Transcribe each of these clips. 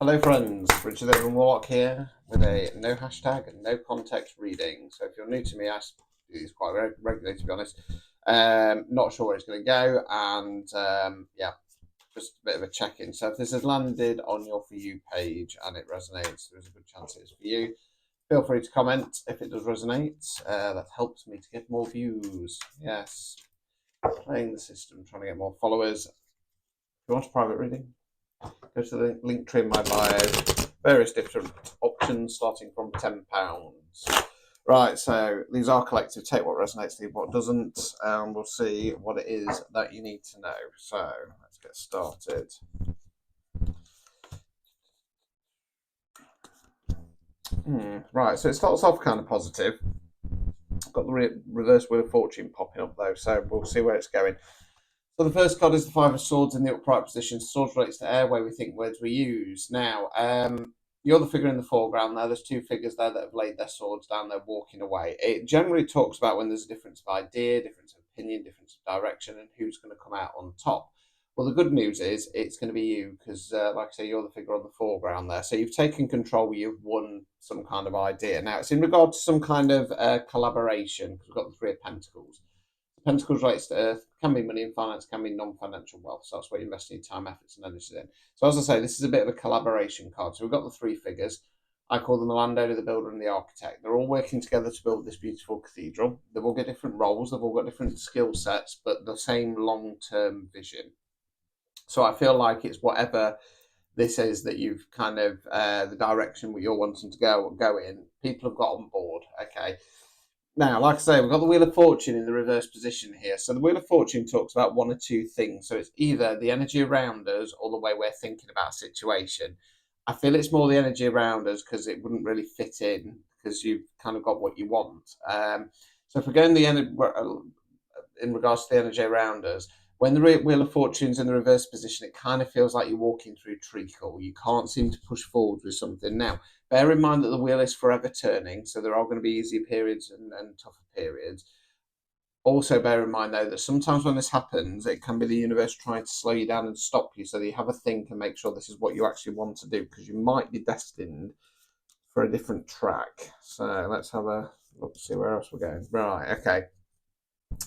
Hello friends, Richard Evan Warlock here with a no hashtag and no context reading. So if you're new to me, I do these quite regularly to be honest. Not sure where it's going to go, and yeah, just a bit of a check-in. So if this has landed on your For You page and it resonates, there's a good chance it's for you. Feel free to comment if it does resonate. That helps me to get more views. Yes, playing the system, trying to get more followers. If you want a private reading, go to the link tree in my bio. Various different options starting from £10. Right, so these are collective. Take what resonates, leave what doesn't, and we'll see what it is that you need to know. So let's get started. Right, so it starts off kind of positive. Got the reverse Wheel of Fortune popping up though, so we'll see where it's going. So the first card is the Five of Swords in the upright position. Swords relates to air, way we think, words we use. Now, you're the figure in the foreground there. There's two figures there that have laid their swords down. They're walking away. It generally talks about when there's a difference of idea, difference of opinion, difference of direction, and who's going to come out on top. Well, the good news is it's going to be you because, like I say, you're the figure on the foreground there. So you've taken control. You've won some kind of idea. Now, it's in regard to some kind of collaboration because we've got the Three of Pentacles. Pentacles relates to Earth, can be money and finance, can be non-financial wealth. So that's where you're investing your time, efforts, and energies in. So as I say, this is a bit of a collaboration card. So we've got the three figures. I call them the landowner, the builder, and the architect. They're all working together to build this beautiful cathedral. They've all got different roles, they've all got different skill sets, but the same long-term vision. So I feel like it's whatever this is that you've kind of the direction you're wanting to go in. People have got on board. Okay. Now, like I say, we've got the Wheel of Fortune in the reverse position here. So the Wheel of Fortune talks about one or two things. So it's either the energy around us or the way we're thinking about a situation. I feel it's more the energy around us because it wouldn't really fit in because you've kind of got what you want. So if we're going in regards to the energy around us, when the Wheel of Fortune's in the reverse position, it kind of feels like you're walking through treacle. You can't seem to push forward with something. Now, bear in mind that the wheel is forever turning, so there are going to be easier periods and tougher periods. Also, bear in mind, though, that sometimes when this happens, it can be the universe trying to slow you down and stop you so that you have a think and make sure this is what you actually want to do because you might be destined for a different track. So let's have a look, see where else we're going. Right, okay.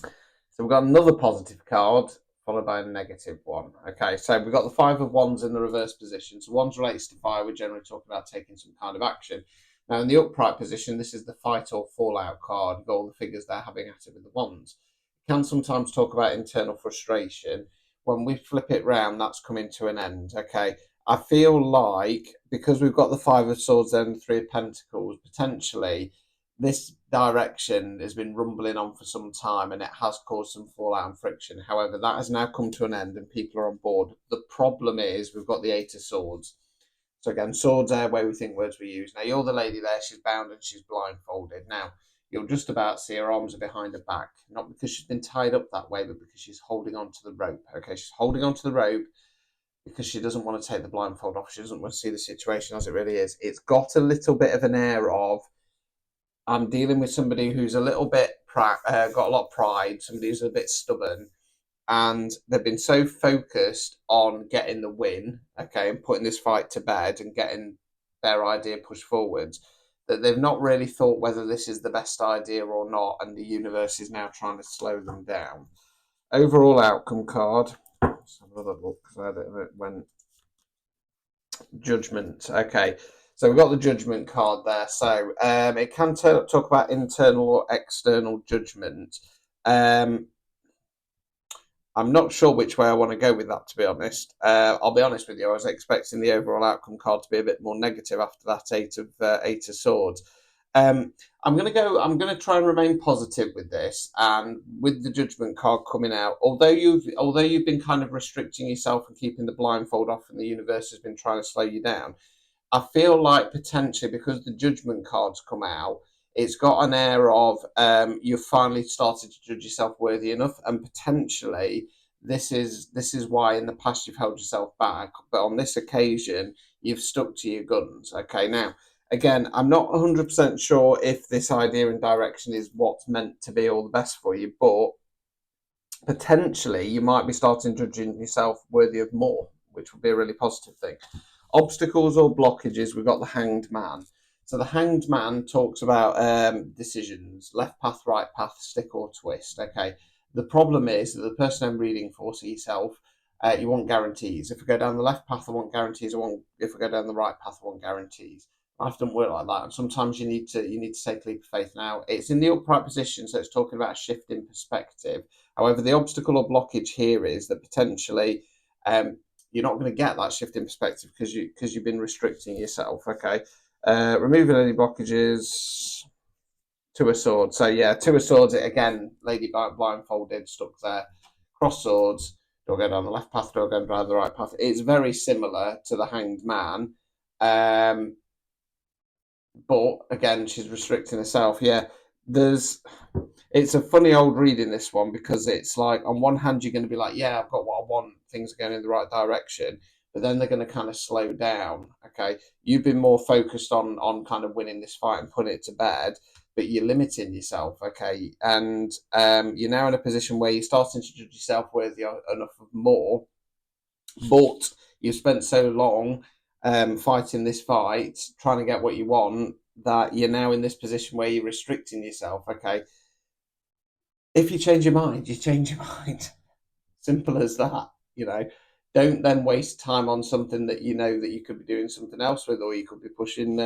So we've got another positive card followed by a negative one. Okay, so we've got the Five of Wands in the reverse position. So Wands relates to fire. We're generally talking about taking some kind of action. Now, in the upright position, this is the Fight or Fallout card. You've got all the figures there having at it with the Wands. You can sometimes talk about internal frustration. When we flip it round, that's coming to an end. Okay, I feel like because we've got the Five of Swords and the Three of Pentacles, potentially this direction has been rumbling on for some time and it has caused some fallout and friction. However, that has now come to an end and people are on board. The problem is we've got the Eight of Swords. So again, swords are where we think words we use. Now, you're the lady there. She's bound and she's blindfolded. Now, you'll just about see her arms are behind her back. Not because she's been tied up that way, but because she's holding onto the rope. Okay, she's holding onto the rope because she doesn't want to take the blindfold off. She doesn't want to see the situation as it really is. It's got a little bit of an air of I'm dealing with somebody who's a little bit got a lot of pride, somebody who's a bit stubborn, and they've been so focused on getting the win, okay, and putting this fight to bed and getting their idea pushed forwards, that they've not really thought whether this is the best idea or not, and the universe is now trying to slow them down. Overall outcome card. Let's have another look because it went Judgment. Okay. So we've got the judgment card there. So it can talk about internal or external judgment. I'm not sure which way I want to go with that, to be honest. I'll be honest with you. I was expecting the overall outcome card to be a bit more negative after that Eight of Swords. I'm going to try and remain positive with this, and with the judgment card coming out, although you've been kind of restricting yourself and keeping the blindfold off, and the universe has been trying to slow you down. I feel like potentially because the judgment cards come out, it's got an air of you've finally started to judge yourself worthy enough, and potentially this is why in the past you've held yourself back, but on this occasion you've stuck to your guns. Okay, now again, I'm not 100% sure if this idea and direction is what's meant to be all the best for you, but potentially you might be starting judging yourself worthy of more, which would be a really positive thing. obstacles or blockages, we've got the Hanged Man. So the Hanged Man talks about decisions, left path, right path, stick or twist. Okay. The problem is that the person I'm reading for, so yourself, you want guarantees. If I go down the left path, I want guarantees. If I go down the right path, I want guarantees. Life doesn't work like that, and sometimes you need to take a leap of faith. Now it's in the upright position, so it's talking about a shift in perspective. However, the obstacle or blockage here is that potentially you're not going to get that shift in perspective because you've been restricting yourself. Okay, removing any blockages. Two of Swords. So yeah, Two of Swords. It again, lady blindfolded, stuck there. Cross swords. Do I go down the left path? Do I go down the right path? It's very similar to the Hanged Man. But again, she's restricting herself. Yeah, there's. It's a funny old read in this one because it's like on one hand you're going to be like, yeah, I've got what I want. Things are going in the right direction, but then they're going to kind of slow down. Okay, you've been more focused on kind of winning this fight and putting it to bed, but you're limiting yourself. Okay, and you're now in a position where you're starting to judge yourself worthy enough of more, but you've spent so long fighting this fight, trying to get what you want, that you're now in this position where you're restricting yourself. Okay, if you change your mind, you change your mind. Simple as that. You know, don't then waste time on something that you know that you could be doing something else with, or you could be pushing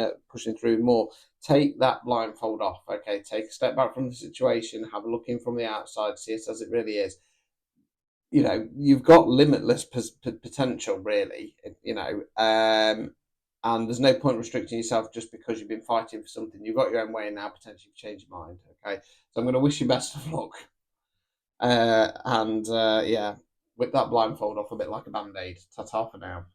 through more. Take that blindfold off. Okay, take a step back from the situation, have a look in from the outside, see it as it really is. You know, you've got limitless potential, really. You know, and there's no point restricting yourself just because you've been fighting for something. You've got your own way, and now potentially change your mind. Okay, so I'm going to wish you best of luck. And yeah, whip that blindfold off a bit like a band-aid. Ta-ta for now.